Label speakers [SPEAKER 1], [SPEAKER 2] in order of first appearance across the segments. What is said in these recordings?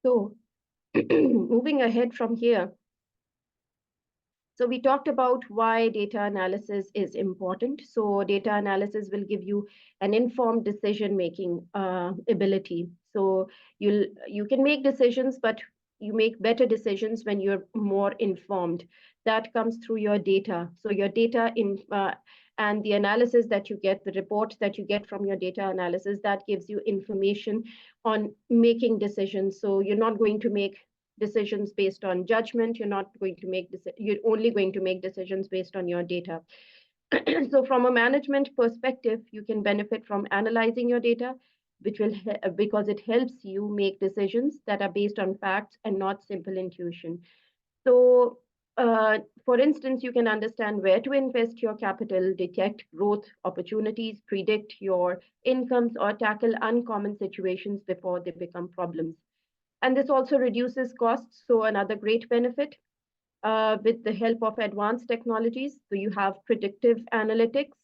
[SPEAKER 1] So moving ahead from here, so we talked about why data analysis is important. So data analysis will give you an informed decision-making ability. So you can make decisions, but you make better decisions when you're more informed. That comes through your data. So your data and the analysis that you get, the report that you get from your data analysis, that gives you information on making decisions. So you're not going to make decisions based on judgment. You're not going to make you're only going to make decisions based on your data. So from a management perspective, you can benefit from analyzing your data, which will because it helps you make decisions that are based on facts and not simple intuition. So for instance, you can understand where to invest your capital, detect growth opportunities, predict your incomes, or tackle uncommon situations before they become problems. And this also reduces costs. So another great benefit with the help of advanced technologies. So you have predictive analytics.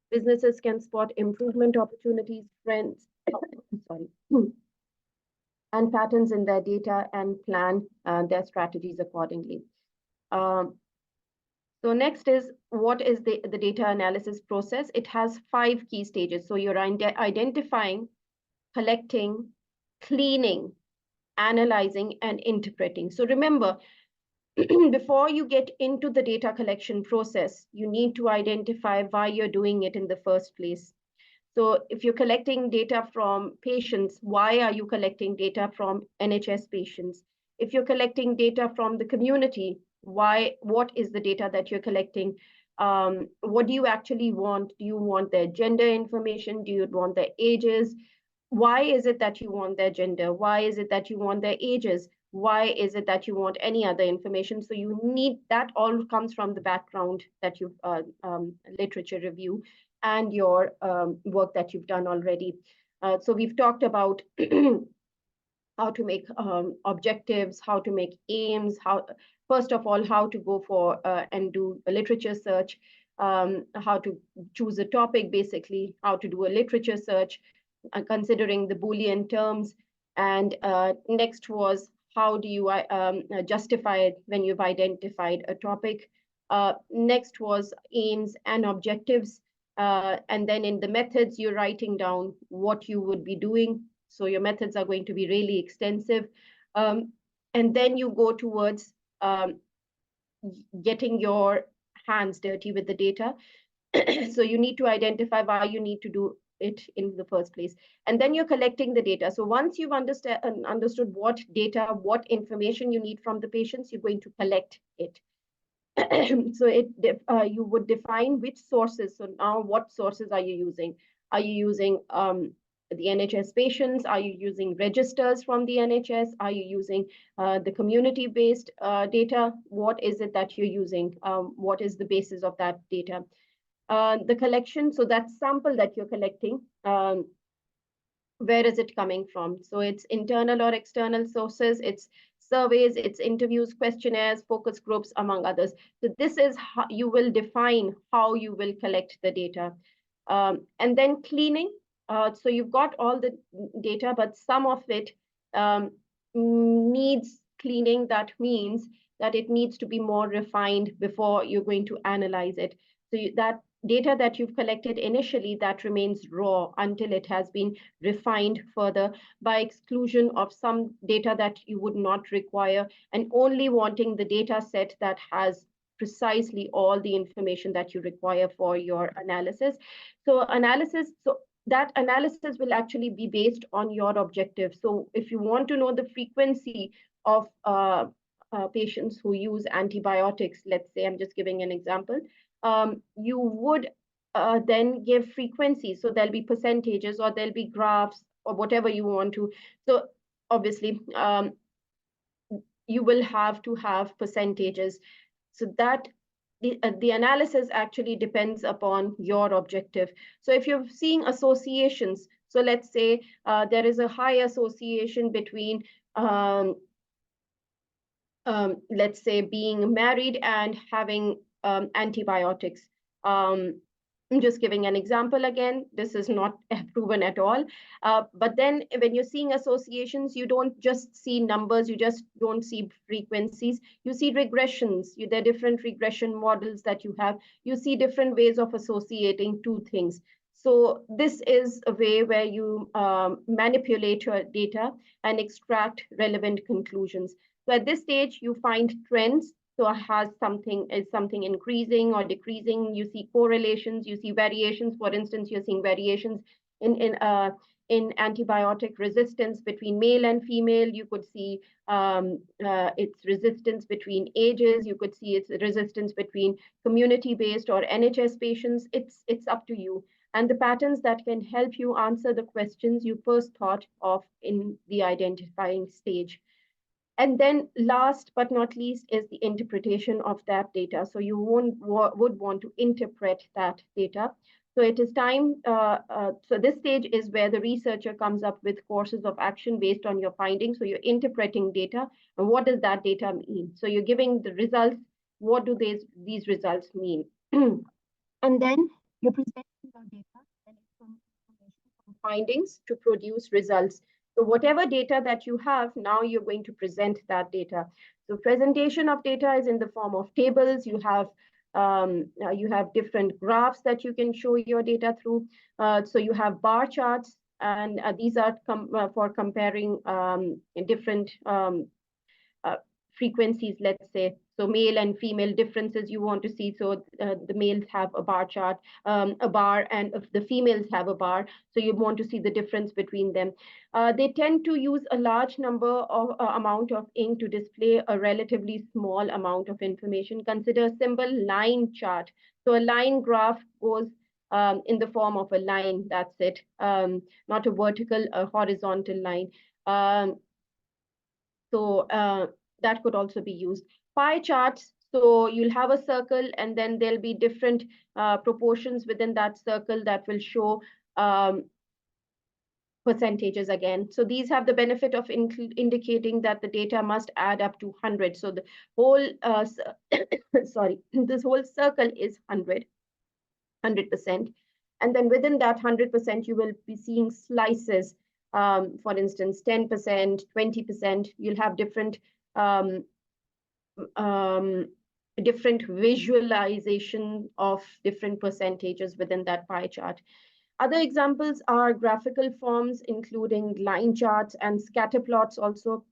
[SPEAKER 1] Businesses can spot improvement opportunities, trends, and patterns in their data and plan their strategies accordingly. So next is, what is the data analysis process? It has 5 key stages. So you're identifying, collecting, cleaning, analyzing, and interpreting. So remember, before you get into the data collection process, you need to identify why you're doing it in the first place. So if you're collecting data from patients, why are you collecting data from NHS patients? If you're collecting data from the community, what is the data that you're collecting? What do you actually want? Do you want their gender information? Do you want their ages? Why is it that you want their gender? Why is it that you want their ages? Why is it that you want any other information? So you need, that all comes from the background that you've literature review and your work that you've done already. So we've talked about how to make objectives, how to make aims, first of all, how to go for and do a literature search, how to choose a topic, basically, how to do a literature search, considering the Boolean terms. And next was, how do you justify it when you've identified a topic? Next was aims and objectives. And then in the methods, you're writing down what you would be doing. So your methods are going to be really extensive. And then you go towards getting your hands dirty with the data. So you need to identify why you need to do it in the first place. And then you're collecting the data. So once you've understood what data, what information you need from the patients, you're going to collect it. So you would define which sources. So now what sources are you using? Are you using the NHS patients? Are you using registers from the NHS? Are you using the community-based data? What is it that you're using? What is the basis of that data? The collection, so that sample that you're collecting, where is it coming from? So it's internal or external sources, it's surveys, it's interviews, questionnaires, focus groups, among others. So this is how you will define how you will collect the data. And then cleaning. So you've got all the data, but some of it needs cleaning. That means that it needs to be more refined before you're going to analyze it. So that data that you've collected initially, that remains raw until it has been refined further by exclusion of some data that you would not require, and only wanting the data set that has precisely all the information that you require for your analysis. So that analysis will actually be based on your objective. So if you want to know the frequency of patients who use antibiotics, let's say, I'm just giving an example, you would then give frequency. So there'll be percentages, or there'll be graphs, or whatever you want to. So obviously, you will have to have percentages. So that the analysis actually depends upon your objective. So if you're seeing associations, so let's say there is a high association between let's say being married and having antibiotics. I'm just giving an example again. This is not proven at all. But then when you're seeing associations, you don't just see numbers, you just don't see frequencies. You see regressions. There are different regression models that you have. You see different ways of associating two things. So this is a way where you manipulate your data and extract relevant conclusions. So at this stage, you find trends. So is something increasing or decreasing? You see correlations, you see variations. For instance, you're seeing variations in antibiotic resistance between male and female. You could see its resistance between ages. You could see its resistance between community-based or NHS patients. It's up to you. And the patterns that can help you answer the questions you first thought of in the identifying stage. And then last but not least is the interpretation of that data. So you would want to interpret that data. So it is time, so this stage is where the researcher comes up with courses of action based on your findings. So you're interpreting data, and what does that data mean? So you're giving the results, what do these results mean? And then you're presenting your data and information from findings to produce results. So whatever data that you have, now you're going to present that data. So presentation of data is in the form of tables. You have different graphs that you can show your data through. So you have bar charts, and these are for comparing different frequencies, let's say. So male and female differences you want to see. So the males have a bar chart, a bar, and the females have a bar. So you want to see the difference between them. They tend to use a large number of amount of ink to display a relatively small amount of information. Consider a simple line chart. So a line graph goes in the form of a line, that's it, not a vertical, a horizontal line. So that could also be used. Pie charts, so you'll have a circle and then there'll be different proportions within that circle that will show percentages again. So these have the benefit of indicating that the data must add up to 100. So the whole, sorry, this whole circle is 100%. And then within that 100%, you will be seeing slices. For instance, 10%, 20%, you'll have different different visualization of different percentages within that pie chart. Other examples are graphical forms, including line charts and scatter plots also.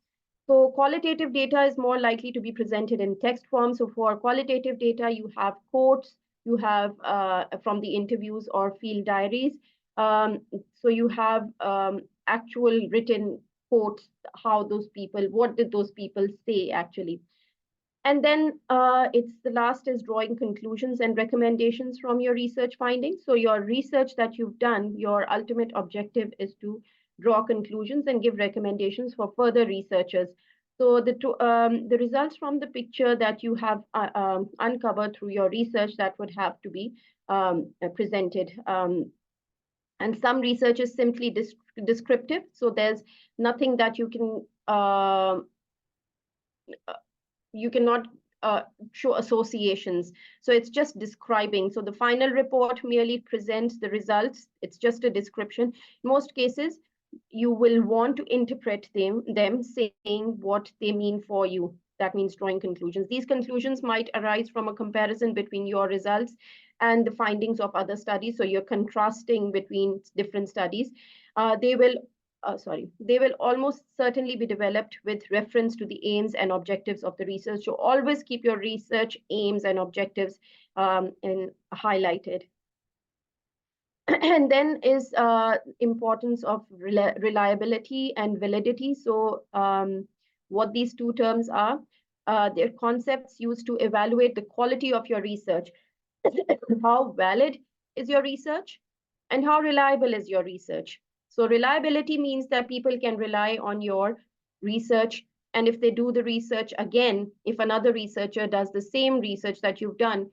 [SPEAKER 1] So qualitative data is more likely to be presented in text form. So for qualitative data, you have quotes, you have from the interviews or field diaries. So you have actual written quotes, what did those people say actually. And then the last is drawing conclusions and recommendations from your research findings. So your research that you've done, your ultimate objective is to draw conclusions and give recommendations for further researchers. So the results from the picture that you have uncovered through your research, that would have to be presented. And some research is simply descriptive. So there's nothing that you cannot show associations. So it's just describing. So the final report merely presents the results. It's just a description. In most cases, you will want to interpret them saying what they mean for you. That means drawing conclusions. These conclusions might arise from a comparison between your results and the findings of other studies. So you're contrasting between different studies. They will almost certainly be developed with reference to the aims and objectives of the research. So always keep your research aims and objectives highlighted. And then is importance of reliability and validity. So what these two terms are, they're concepts used to evaluate the quality of your research. How valid is your research and how reliable is your research? So reliability means that people can rely on your research. And if they do the research again, if another researcher does the same research that you've done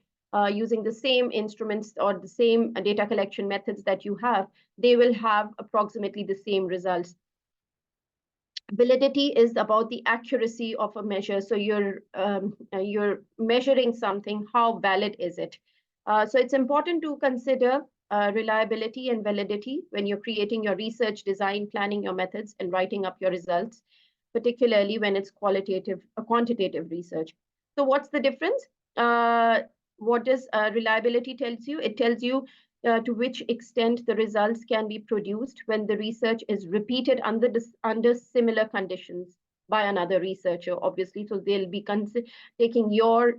[SPEAKER 1] using the same instruments or the same data collection methods that you have, they will have approximately the same results. Validity is about the accuracy of a measure. So you're measuring something, how valid is it? So it's important to consider reliability and validity when you're creating your research design, planning your methods, and writing up your results, particularly when it's quantitative research. So what's the difference? What does reliability tells you? It tells you to which extent the results can be produced when the research is repeated under similar conditions by another researcher, obviously. So they'll be taking your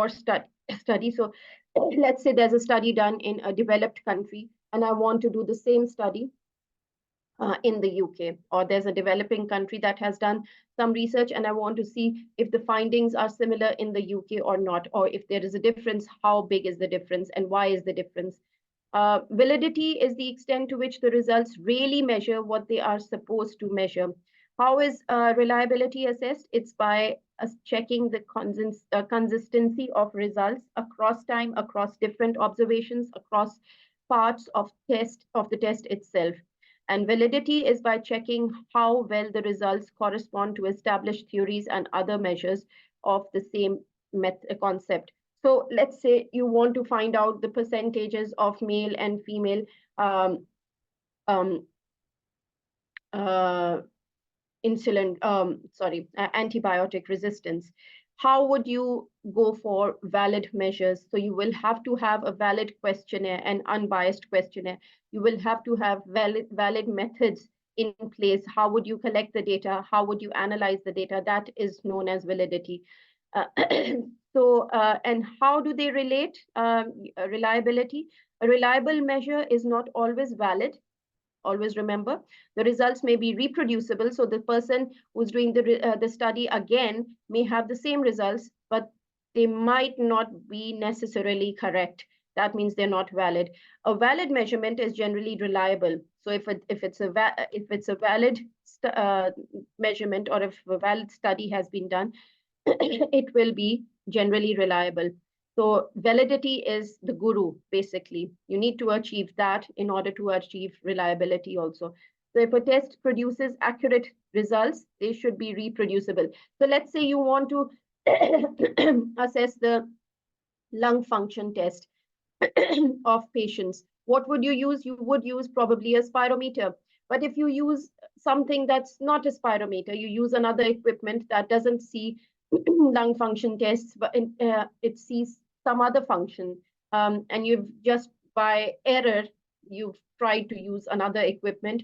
[SPEAKER 1] study. So let's say there's a study done in a developed country, and I want to do the same study in the UK, or there's a developing country that has done some research, and I want to see if the findings are similar in the UK or not, or if there is a difference, how big is the difference, and why is the difference. Validity is the extent to which the results really measure what they are supposed to measure. How is reliability assessed? It's by us checking the consistency of results across time, across different observations, across parts of the test itself. And validity is by checking how well the results correspond to established theories and other measures of the same concept. So let's say you want to find out the percentages of male and female antibiotic resistance. How would you go for valid measures? So you will have to have a valid questionnaire, an unbiased questionnaire. You will have to have valid methods in place. How would you collect the data? How would you analyze the data? That is known as validity. And how do they relate? Reliability. A reliable measure is not always valid. Always remember, the results may be reproducible. So the person who's doing the study again may have the same results, but they might not be necessarily correct. That means they're not valid. A valid measurement is generally reliable. So if it's a valid measurement, or if a valid study has been done, it will be generally reliable. So validity is the guru, basically. You need to achieve that in order to achieve reliability also. So if a test produces accurate results, they should be reproducible. So let's say you want to assess the lung function test of patients. What would you use? You would use probably a spirometer. But if you use something that's not a spirometer, you use another equipment that doesn't see lung function tests, but it sees some other function, and you've just by error you've tried to use another equipment.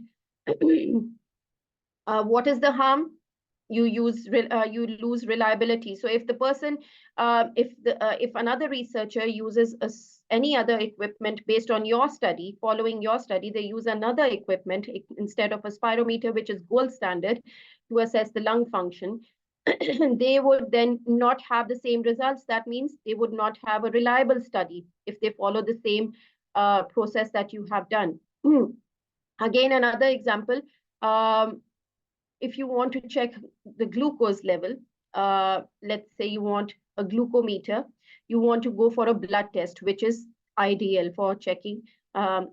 [SPEAKER 1] What is the harm? You lose reliability. So if the person, if another researcher uses any other equipment based on your study, following your study, they use another equipment instead of a spirometer, which is gold standard, to assess the lung function, they would then not have the same results. That means they would not have a reliable study if they follow the same process that you have done. Again, another example, if you want to check the glucose level, let's say you want a glucometer, you want to go for a blood test, which is ideal for checking for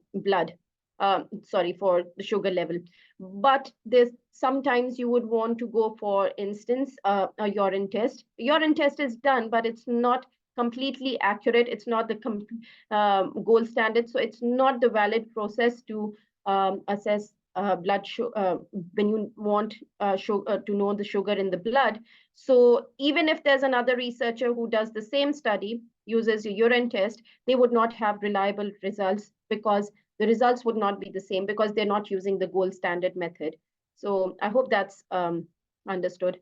[SPEAKER 1] the sugar level. But there's sometimes you would want to go, for instance, a urine test. Urine test is done, but it's not completely accurate. It's not the gold standard. So it's not the valid process to assess blood sugar when you want to know the sugar in the blood. So even if there's another researcher who does the same study, uses a urine test, they would not have reliable results, because the results would not be the same, because they're not using the gold standard method. So I hope that's understood.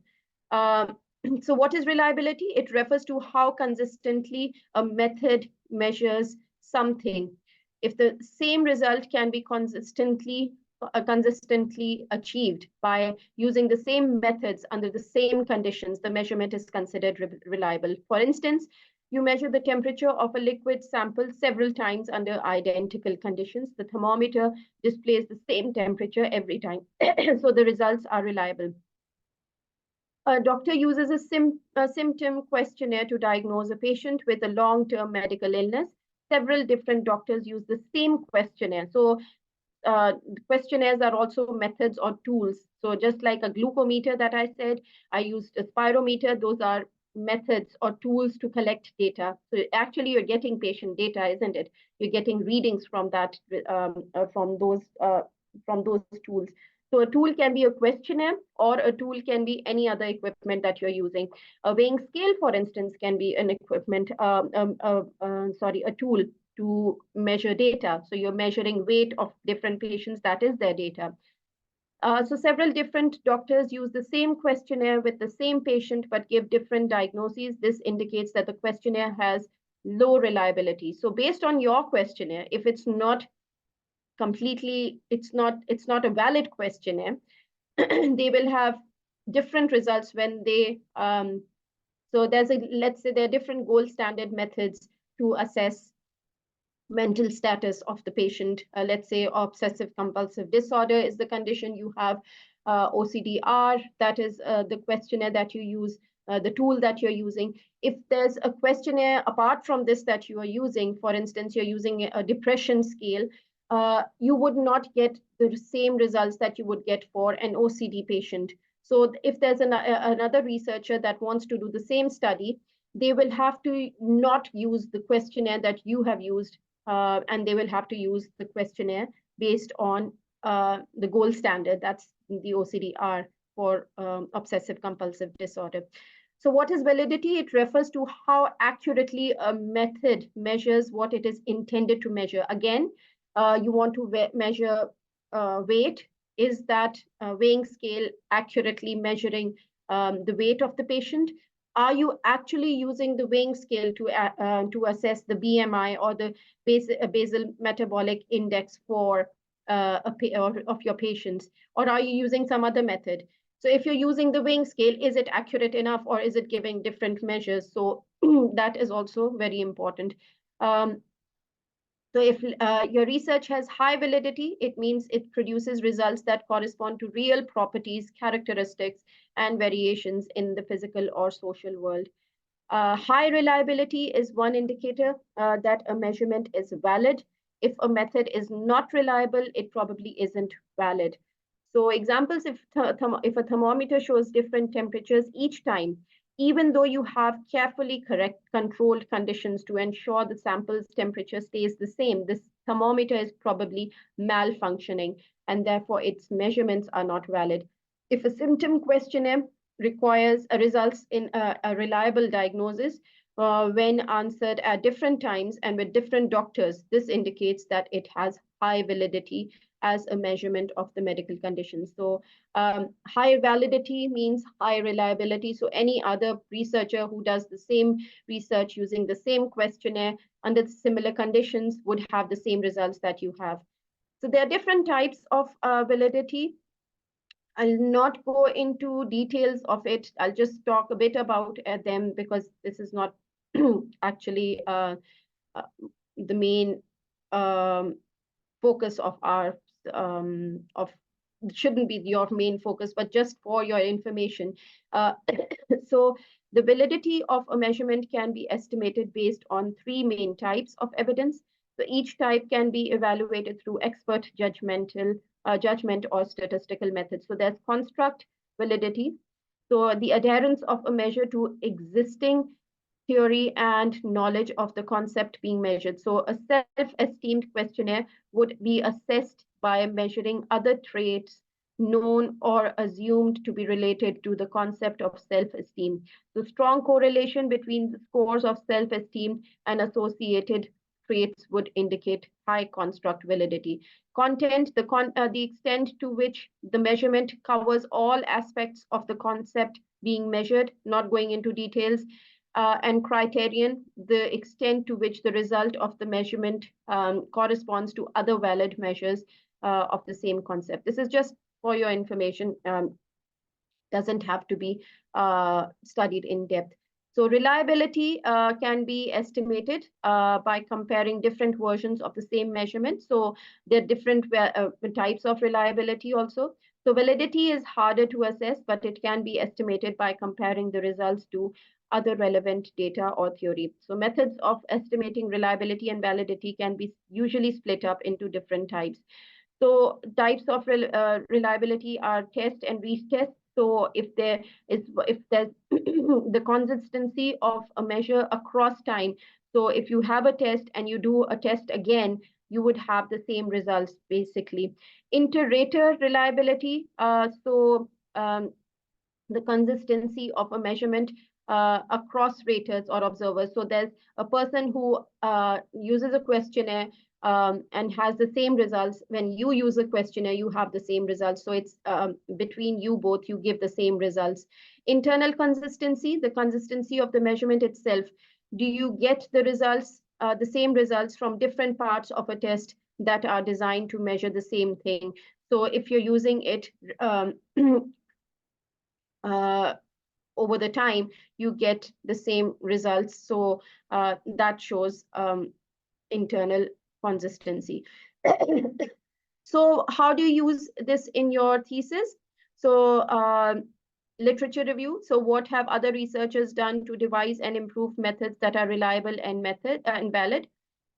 [SPEAKER 1] So what is reliability? It refers to how consistently a method measures something. If the same result can be consistently achieved by using the same methods under the same conditions, the measurement is considered reliable. For instance, you measure the temperature of a liquid sample several times under identical conditions. The thermometer displays the same temperature every time. So the results are reliable. A doctor uses a symptom questionnaire to diagnose a patient with a long-term medical illness. Several different doctors use the same questionnaire. So questionnaires are also methods or tools. So just like a glucometer that I said, I used a spirometer. Those are methods or tools to collect data. So actually, you're getting patient data, isn't it? You're getting readings from that from those tools. So a tool can be a questionnaire, or a tool can be any other equipment that you're using. A weighing scale, for instance, can be an equipment, a tool to measure data. So you're measuring weight of different patients, that is their data. So several different doctors use the same questionnaire with the same patient but give different diagnoses. This indicates that the questionnaire has low reliability. So based on your questionnaire, if it's not completely, it's not a valid questionnaire, they will have different results when they, so let's say there are different gold standard methods to assess mental status of the patient. Let's say obsessive compulsive disorder is the condition you have, OCDR, that is the questionnaire that you use, the tool that you're using. If there's a questionnaire apart from this that you are using, for instance, you're using a depression scale, you would not get the same results that you would get for an OCD patient. So if there's another researcher that wants to do the same study, they will have to not use the questionnaire that you have used, and they will have to use the questionnaire based on the gold standard, that's the OCDR for obsessive compulsive disorder. So what is validity? It refers to how accurately a method measures what it is intended to measure. Again, you want to measure weight. Is that weighing scale accurately measuring the weight of the patient? Are you actually using the weighing scale to assess the BMI or the basal metabolic index for of your patients, or are you using some other method? So if you're using the weighing scale, is it accurate enough, or is it giving different measures? So that is also very important. So if your research has high validity, it means it produces results that correspond to real properties, characteristics, and variations in the physical or social world. High reliability is one indicator that a measurement is valid. If a method is not reliable, it probably isn't valid. So examples, if a thermometer shows different temperatures each time, even though you have carefully controlled conditions to ensure the sample's temperature stays the same, this thermometer is probably malfunctioning, and therefore its measurements are not valid. If a symptom questionnaire results in a reliable diagnosis when answered at different times and with different doctors, this indicates that it has high validity as a measurement of the medical condition. So high validity means high reliability. So any other researcher who does the same research using the same questionnaire under similar conditions would have the same results that you have. So there are different types of validity. I'll not go into details of it. I'll just talk a bit about them, because this is not actually the main focus of our shouldn't be your main focus, but just for your information. So the validity of a measurement can be estimated based on three main types of evidence. So each type can be evaluated through expert judgment or statistical methods. So there's construct validity. So the adherence of a measure to existing theory and knowledge of the concept being measured. So a self-esteemed questionnaire would be assessed by measuring other traits known or assumed to be related to the concept of self-esteem. So strong correlation between the scores of self-esteem and associated traits would indicate high construct validity. Content, the extent to which the measurement covers all aspects of the concept being measured, not going into details, and criterion, the extent to which the result of the measurement corresponds to other valid measures of the same concept. This is just for your information, doesn't have to be studied in depth. So reliability can be estimated by comparing different versions of the same measurement. So there are different types of reliability also. So validity is harder to assess, but it can be estimated by comparing the results to other relevant data or theory. So methods of estimating reliability and validity can be usually split up into different types. So types of reliability are test and retest. So if there's the consistency of a measure across time, so if you have a test and you do a test again, you would have the same results basically. Inter-rater reliability, the consistency of a measurement across raters or observers. So there's a person who uses a questionnaire and has the same results. When you use a questionnaire, you have the same results. So it's between you both, you give the same results. Internal consistency, the consistency of the measurement itself. Do you get the results, the same results from different parts of a test that are designed to measure the same thing? So if you're using it over the time, you get the same results. So that shows internal consistency. So how do you use this in your thesis? So literature review. So what have other researchers done to devise and improve methods that are reliable and valid?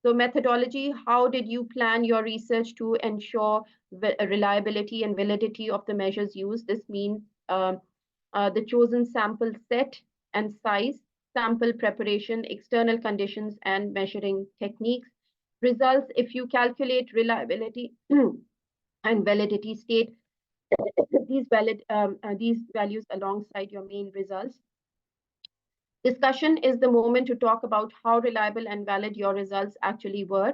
[SPEAKER 1] So methodology, how did you plan your research to ensure reliability and validity of the measures used? This means the chosen sample set and size, sample preparation, external conditions, and measuring techniques. Results, if you calculate reliability and validity, state these values alongside your main results. Discussion is the moment to talk about how reliable and valid your results actually were.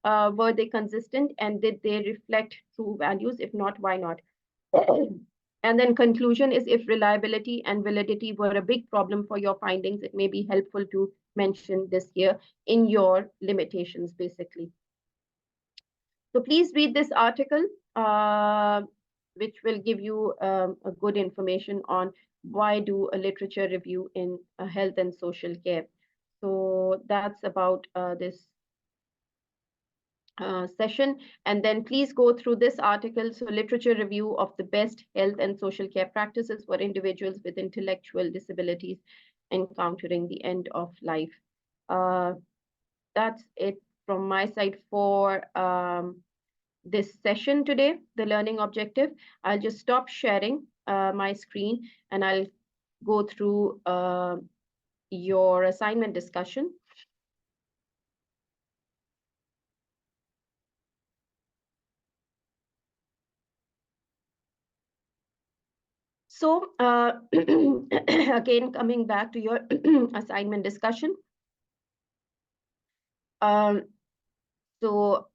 [SPEAKER 1] Were they consistent, and did they reflect true values? If not, why not? And then conclusion is, if reliability and validity were a big problem for your findings, it may be helpful to mention this here in your limitations, basically. So please read this article, which will give you a good information on why do a literature review in health and social care. So that's about this session. And then please go through this article. So literature review of the best health and social care practices for individuals with intellectual disabilities encountering the end of life. That's it from my side for this session today, the learning objective. I'll just stop sharing my screen and I'll go through your assignment discussion. So again, coming back to your assignment discussion. So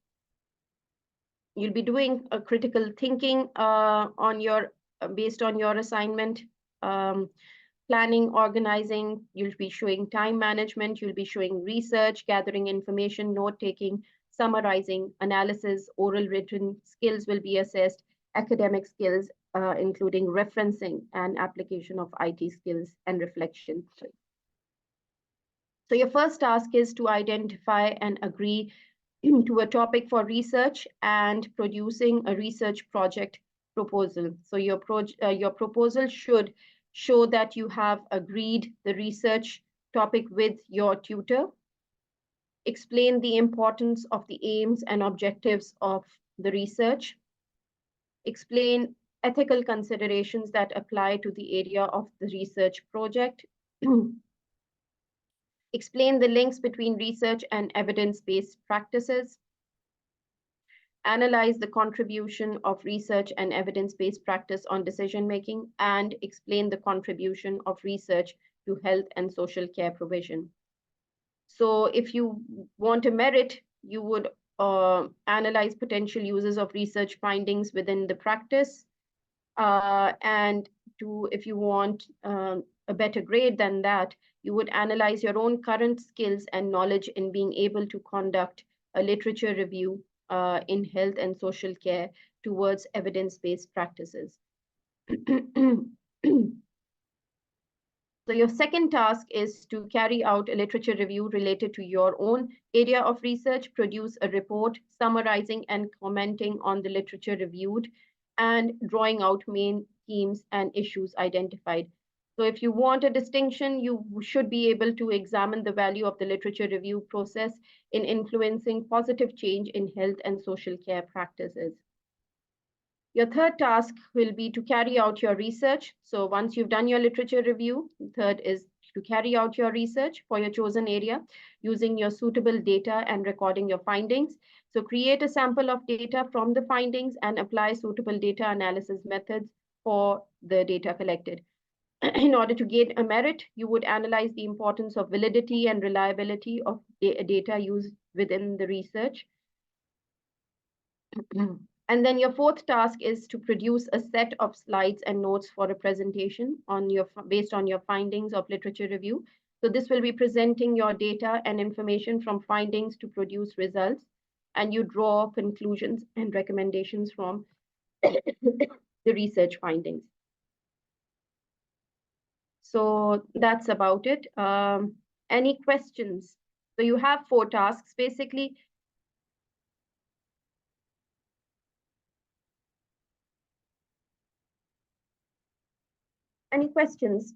[SPEAKER 1] you'll be doing a critical thinking on your based on your assignment. Planning, organizing, you'll be showing time management, you'll be showing research, gathering information, note-taking, summarizing, analysis, oral written skills will be assessed, academic skills, including referencing and application of IT skills and reflection. So your first task is to identify and agree to a topic for research and producing a research project proposal. So your proposal should show that you have agreed the research topic with your tutor. Explain the importance of the aims and objectives of the research. Explain ethical considerations that apply to the area of the research project. Explain the links between research and evidence-based practices. Analyze the contribution of research and evidence-based practice on decision-making, and explain the contribution of research to health and social care provision. So if you want a merit, you would analyze potential uses of research findings within the practice. And if you want a better grade than that, you would analyze your own current skills and knowledge in being able to conduct a literature review in health and social care towards evidence-based practices. So your second task is to carry out a literature review related to your own area of research, produce a report summarizing and commenting on the literature reviewed, and drawing out main themes and issues identified. So if you want a distinction, you should be able to examine the value of the literature review process in influencing positive change in health and social care practices. Your third task will be to carry out your research. So once you've done your literature review, third is to carry out your research for your chosen area using your suitable data and recording your findings. So create a sample of data from the findings and apply suitable data analysis methods for the data collected. In order to gain a merit, you would analyze the importance of validity and reliability of data used within the research. And then your fourth task is to produce a set of slides and notes for a presentation based on your findings of literature review. So this will be presenting your data and information from findings to produce results, and you draw conclusions and recommendations from the research findings. So that's about it. Any questions? So you have 4 tasks basically. Any questions?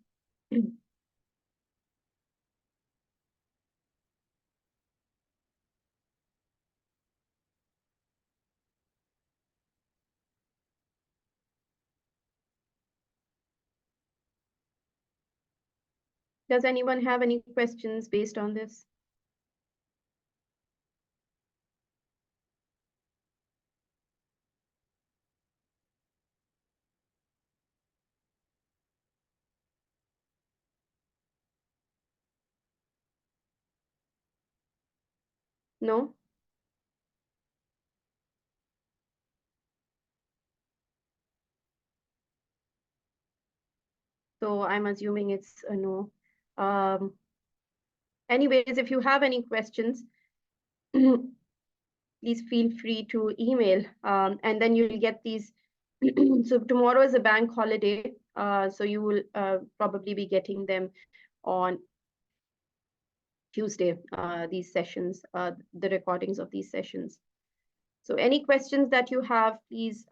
[SPEAKER 1] Does anyone have any questions based on this? No? So I'm assuming it's a no. Anyways, if you have any questions, please feel free to email, and then you'll get these. So tomorrow is a bank holiday, so you will probably be getting them on Tuesday, these sessions, the recordings of these sessions. So any questions that you have, please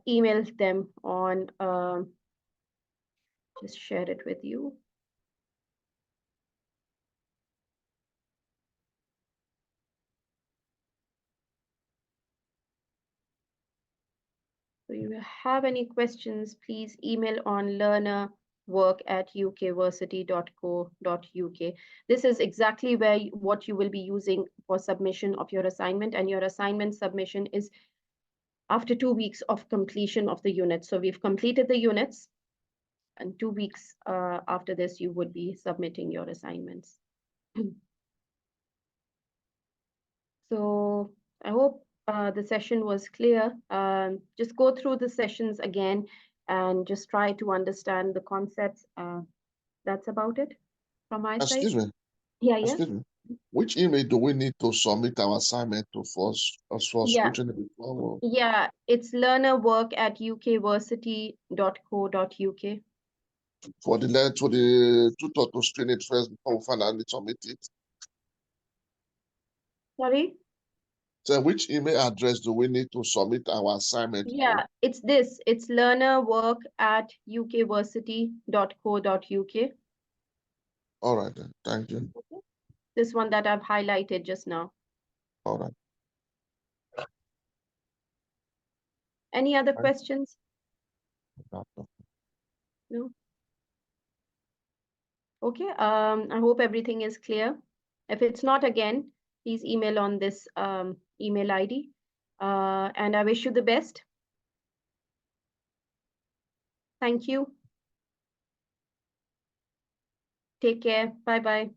[SPEAKER 1] email them on, just share it with you. So if you have any questions, please email on learnerwork@ukversity.co.uk. This is exactly what you will be using for submission of your assignment, and your assignment submission is after 2 weeks of completion of the unit. So we've completed the units, and 2 weeks after this, you would be submitting your assignments. So I hope the session was clear. Just go through the sessions again and just try to understand the concepts. That's about it from my side.
[SPEAKER 2] Excuse me.
[SPEAKER 1] Yeah,
[SPEAKER 2] Excuse me. Which email do we need to submit our assignment to for scrutiny?
[SPEAKER 1] Yeah, it's learnerwork@ukversity.co.uk.
[SPEAKER 2] For the letter to the tutor to screen it first before we finally submit it.
[SPEAKER 1] Sorry?
[SPEAKER 2] So which email address do we need to submit our assignment?
[SPEAKER 1] Yeah, it's this. It's learnerwork@ukversity.co.uk.
[SPEAKER 2] All right, then. Thank you.
[SPEAKER 1] Okay. This one that I've highlighted just now.
[SPEAKER 2] All right.
[SPEAKER 1] Any other questions? No? Okay, I hope everything is clear. If it's not, again, please email on this email ID. And I wish you the best. Thank you. Take care. Bye-bye.